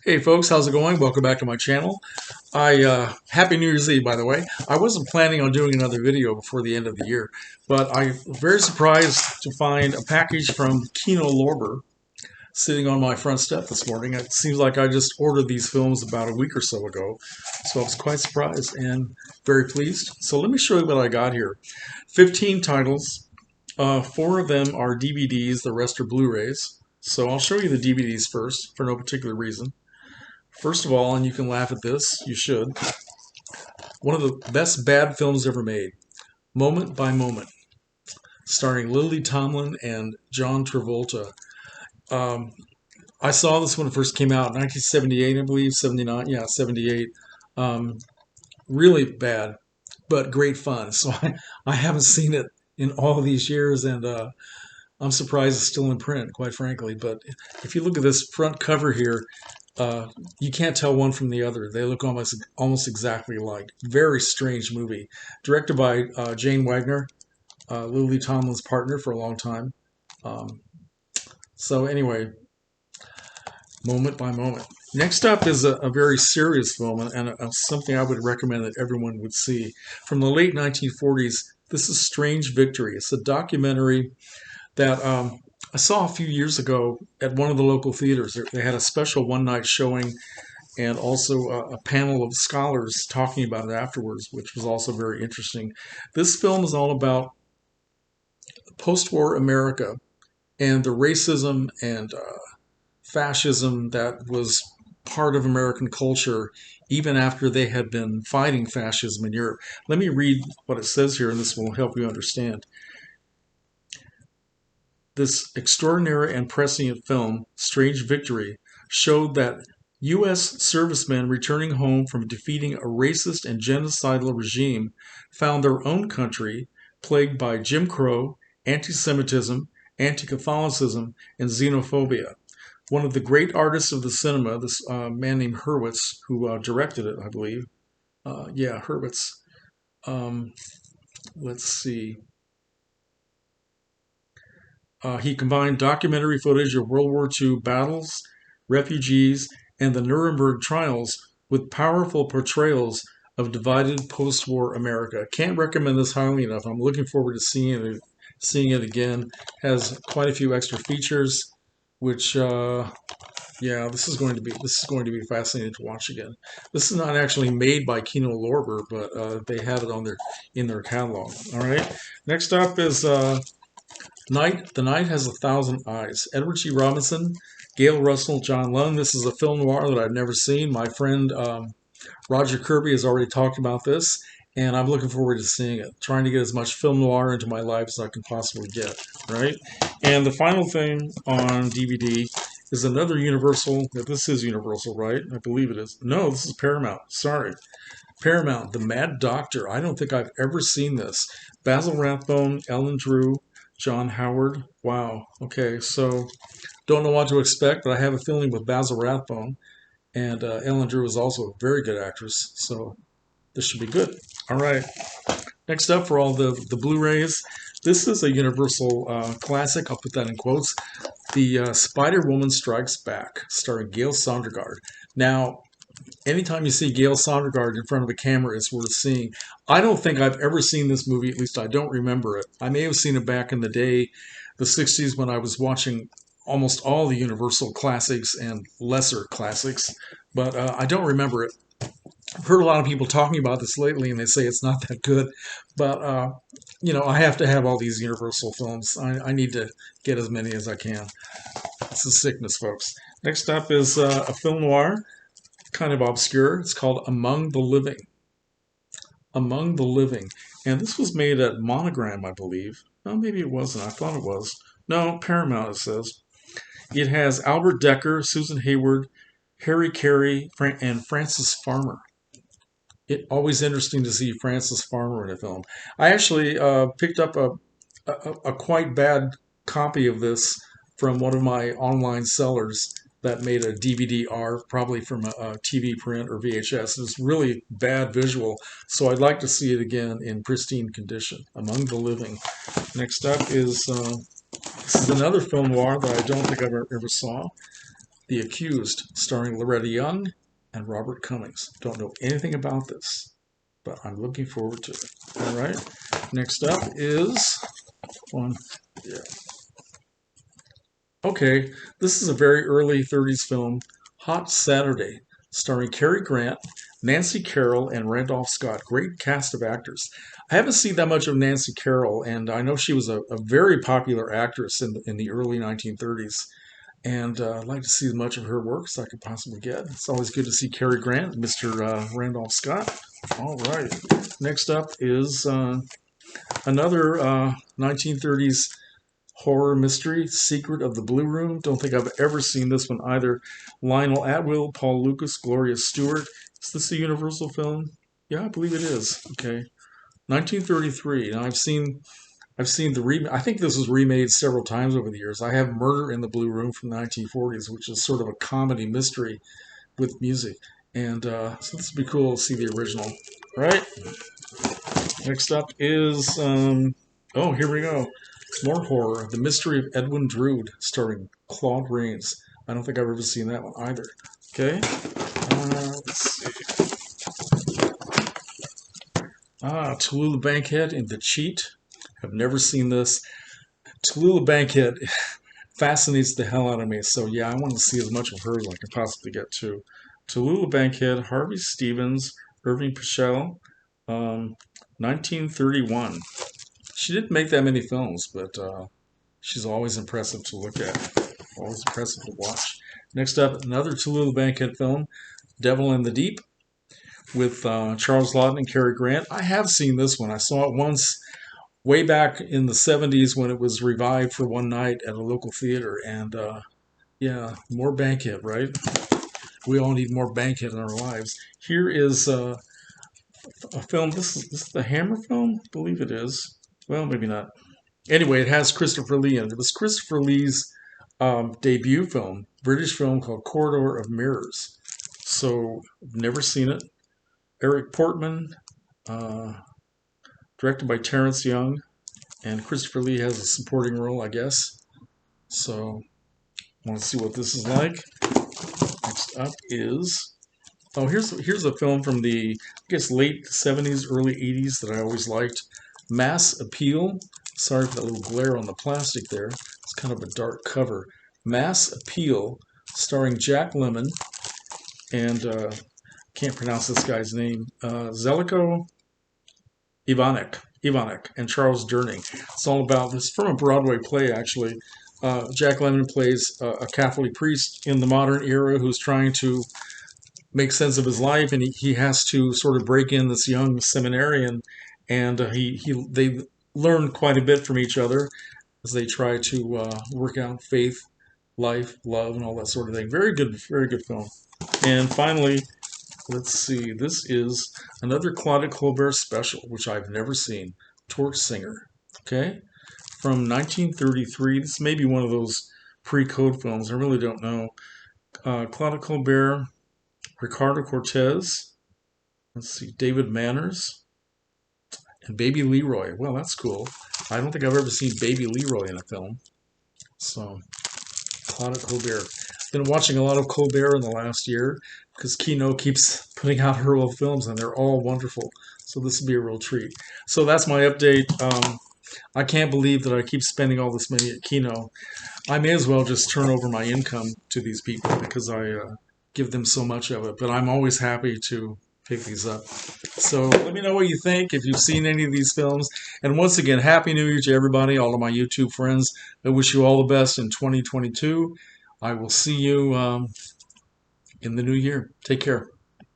Hey folks, how's it going? Welcome back to my channel. Happy New Year's Eve, by the way. I wasn't planning on doing another video before the end of the year, but I'm very surprised to find a package from Kino-Lorber sitting on my front step this morning. It seems like I just ordered these films about a week or so ago, so I was quite surprised and very pleased. So let me show you what I got here. 15 titles. 4 of them are DVDs, the rest are Blu-rays. So I'll show you the DVDs first, for no particular reason. First of all, and you can laugh at this, you should, one of the best bad films ever made, Moment by Moment, starring Lily Tomlin and John Travolta. Um, I saw this when it first came out, 1978, I believe, 79, yeah, 78. Um, really bad, but great fun. So I haven't seen it in all these years, and I'm surprised it's still in print, quite frankly. But if you look at this front cover here, you can't tell one from the other. They look almost exactly alike. Very strange movie. Directed by Jane Wagner, Lily Tomlin's partner for a long time. Um, so anyway, Moment by Moment. Next up is a very serious film and something I would recommend that everyone would see. From the late 1940s, this is Strange Victory. It's a documentary that I saw a few years ago at one of the local theaters. They had a special one-night showing and also a panel of scholars talking about it afterwards, which was also very interesting. This film is all about post-war America and the racism and fascism that was part of American culture even after they had been fighting fascism in Europe. Let me read what it says here, and this will help you understand. This extraordinary and prescient film, Strange Victory, showed that U.S. servicemen returning home from defeating a racist and genocidal regime found their own country plagued by Jim Crow, anti-Semitism, anti-Catholicism, and xenophobia. One of the great artists of the cinema, this man named Hurwitz, who directed it, I believe. Yeah, Hurwitz. Um, let's see. He combined documentary footage of World War II battles, refugees, and the Nuremberg trials with powerful portrayals of divided post-war America. Can't recommend this highly enough. I'm looking forward to seeing it again. Has quite a few extra features, which yeah, this is going to be fascinating to watch again. This is not actually made by Kino-Lorber, but they have it on in their catalog. All right. Next up is The Night Has a Thousand Eyes. Edward G. Robinson, Gail Russell, John Lund. This is a film noir that I've never seen. My friend Roger Kirby has already talked about this, and I'm looking forward to seeing it. Trying to get as much film noir into my life as I can possibly get, right? And the final thing on DVD is another Universal. This is Universal, right? I believe it is. No, this is Paramount. Sorry. Paramount, The Mad Doctor. I don't think I've ever seen this. Basil Rathbone, Ellen Drew, John Howard. Wow. Okay, so don't know what to expect, but I have a feeling with Basil Rathbone and Ellen Drew is also a very good actress, so this should be good. All right. Next up for all the Blu-rays, this is a Universal classic. I'll put that in quotes. The Spider-Woman Strikes Back, starring Gail Sondergaard. Now, anytime you see Gail Sondergaard in front of a camera, it's worth seeing. I don't think I've ever seen this movie, at least I don't remember it. I may have seen it back in the day, the 60s, when I was watching almost all the Universal classics and lesser classics, but I don't remember it. I've heard a lot of people talking about this lately, and they say it's not that good, but you know, I have to have all these Universal films. I need to get as many as I can. It's a sickness, folks. Next up is a film noir, kind of obscure. It's called Among the Living. Among the Living. And this was made at Monogram, I believe. No, maybe it wasn't. I thought it was. No, Paramount, it says. It has Albert Decker, Susan Hayward, Harry Carey, and Frances Farmer. It's always interesting to see Frances Farmer in a film. I actually picked up a quite bad copy of this from one of my online sellers that made a DVD-R, probably from a TV print or VHS. It's really bad visual, so I'd like to see it again in pristine condition. Among the Living. Next up is this is another film noir that I don't think I've ever saw. The Accused, starring Loretta Young and Robert Cummings. Don't know anything about this, but I'm looking forward to it. All right. Next up is one. Yeah. Okay, this is a very early 30s film, Hot Saturday, starring Cary Grant, Nancy Carroll, and Randolph Scott. Great cast of actors. I haven't seen that much of Nancy Carroll, and I know she was a very popular actress in the early 1930s. And I'd like to see as much of her work as I could possibly get. It's always good to see Cary Grant, Mr. Randolph Scott. All right. Next up is another 1930s horror mystery, Secret of the Blue Room. Don't think I've ever seen this one either. Lionel Atwill, Paul Lucas, Gloria Stewart. Is this a Universal film? Yeah, I believe it is. Okay. 1933. Now I've seen the remake. I think this was remade several times over the years. I have Murder in the Blue Room from the 1940s, which is sort of a comedy mystery with music. And so this would be cool to see the original. Right? Next up is, oh, here we go. More horror. The Mystery of Edwin Drood, starring Claude Rains. I don't think I've ever seen that one either. Okay. Let's see. Tallulah Bankhead in The Cheat. I've never seen this. Tallulah Bankhead fascinates the hell out of me. So yeah, I want to see as much of her as I can possibly get to. Tallulah Bankhead, Harvey Stevens, Irving Pichel, 1931. She didn't make that many films, but she's always impressive to look at. Always impressive to watch. Next up, another Tallulah Bankhead film, Devil in the Deep, with Charles Laughton and Cary Grant. I have seen this one. I saw it once way back in the 70s when it was revived for one night at a local theater. And yeah, more Bankhead, right? We all need more Bankhead in our lives. Here is a film. This is the Hammer film? I believe it is. Well, maybe not. Anyway, it has Christopher Lee in it. It was Christopher Lee's debut film, British film called Corridor of Mirrors. So, I've never seen it. Eric Portman, directed by Terrence Young, and Christopher Lee has a supporting role, I guess. So, I want to see what this is like. Next up is, oh, here's a film from the, I guess, late 70s, early 80s that I always liked. Mass Appeal. Sorry for that little glare on the plastic there. It's kind of a dark cover. Mass Appeal, starring Jack Lemmon and can't pronounce this guy's name. Zeljko Ivanek and Charles Durning. It's all about this from a Broadway play, actually. Jack Lemmon plays a Catholic priest in the modern era who's trying to make sense of his life, and he has to sort of break in this young seminarian, and they learn quite a bit from each other as they try to work out faith, life, love, and all that sort of thing. Very good film. And finally, let's see, this is another Claude Colbert special, which I've never seen, Torch Singer. Okay? From 1933. This may be one of those pre-code films. I really don't know. Claude Colbert, Ricardo Cortez, let's see, David Manners, and Baby Leroy. Well, that's cool. I don't think I've ever seen Baby Leroy in a film. So, Claude Colbert. Been watching a lot of Colbert in the last year because Kino keeps putting out her old films and they're all wonderful. So this will be a real treat. So that's my update. I can't believe that I keep spending all this money at Kino. I may as well just turn over my income to these people because I give them so much of it. But I'm always happy to pick these up. So let me know what you think, if you've seen any of these films. And once again, Happy New Year to everybody, all of my YouTube friends. I wish you all the best in 2022. I will see you in the new year. Take care.